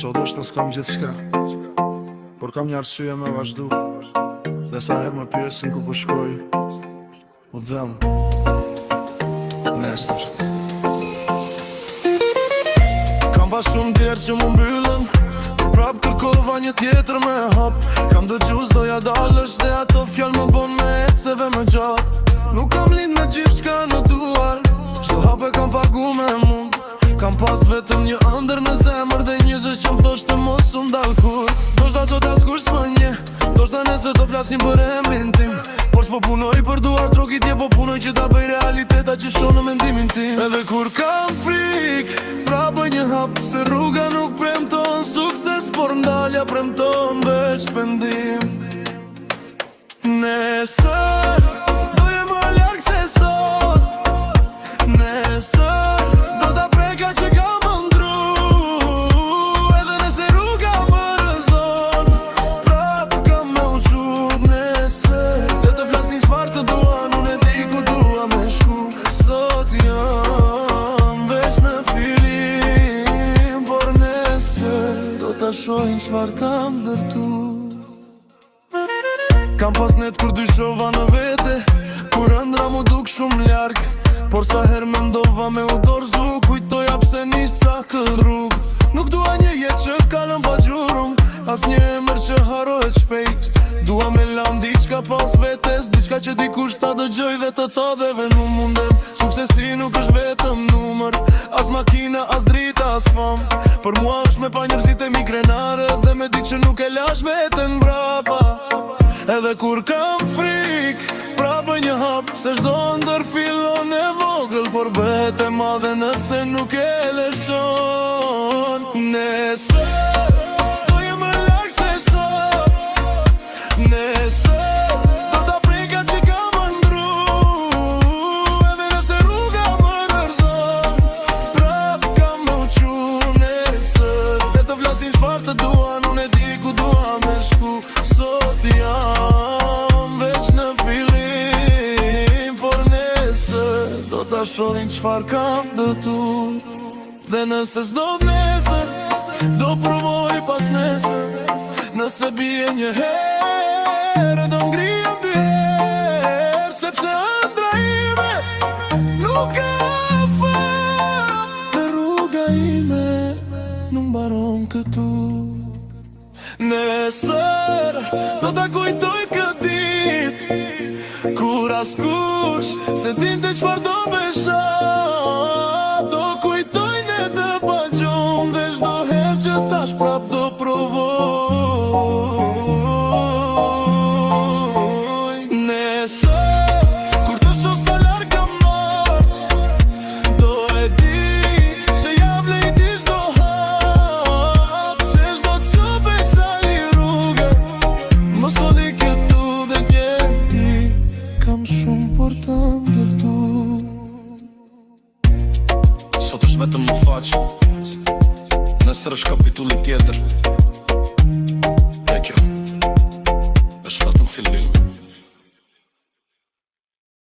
Sot është s'kam gjithë shka, por kam një arsye me vazhdu. Dhe sa herë më pjesin ku po shkoj, u dhem nesër. Kam pas shumë djerë që më mbyllën, por prap kërkova një tjetër me hap. Kam dëgju s'doja dalësh dhe ato fjall më bon me eceve më gjatë. Nuk kam lind me gjithë qka në duar, çdo hap e kam pagu me mund. Kam pas vetëm një ëndër në zemër dhe njëzës që më thoshtë mos unë dal kur. Doshta sot as kur s'më nje, doshta nesër do flasim për emrin tim. Por s'po punoj për duar trokitje, po punoj që ta bëj realiteta që shonë në mendimin tim. Edhe kur kam frik, pra bëj një hap, se rruga nuk premton sukses, por ndalja premton veç pendim. Nesër, doje më larg se sot. Nesër, do ta preka që kam ëndru. Edhe nëse rruga më rëzon, prap kam me u qut. Nesër, dhe të flasin çfarë të duan, unë e di ku dua me shku. Sot jam veç në filim, por nesër do ta shohin çfarë kam dërtu. Kam pas net kur dyshova në vete, kur ëndra mu duk shumë larg. Por sa her me ndova me u dorzu, kujtoja pse nisa këtë rrug. Nuk dua një jetë që kalën pa gjurëm, as një emër që harohet shpejt. Dua me lam diqka pas vetes, diqka që dikush ta dëgjoj dhe të todheve nuk mundem. Suksesi nuk është vetëm numër, as makina, as drita, as fam. Për mua është me pa njërzit e migrenare, dhe me di që nuk e lash veten brapa. Edhe kur kam frik, pra bëj një hap, se çdo ndër fillon e vogël, por bëhet e madhe nëse nuk e lëshon. Nesër, doje më larg se sot. Nesër, do ta preka që kam ëndru. Edhe nëse rruga më rëzon, prap kam me u qu. Nesër, dhe të flasin çfarë të duan, unë e di ku dua me shku. Sot jam veç në filim, por nesër do ta shohin çfarë kam dëtut. Dhe nëse s'do nesër, do provoj pas nesër. Nëse bie një herë, do ngrihem dy herë, sepse ëndra ime nuk ka fat, dhe rruga ime nuk mbaron këtu. Nesër, do ta kujtoj këtë dit, kur askush se dinte çfarë do besha. Do kujtoj ne të pa gjumë, dhe çdo herë që tash prap do provoj. Nesër, kur të shoh sa larg kam marrë, do e di që jam lejt i çdo hap, se çdo të çupe kësaj rruge, mos soli këtu dhe njeti, kam shumë për të ndërtu. Sot është vetëm më faq, nesër është kapitulli tjetër.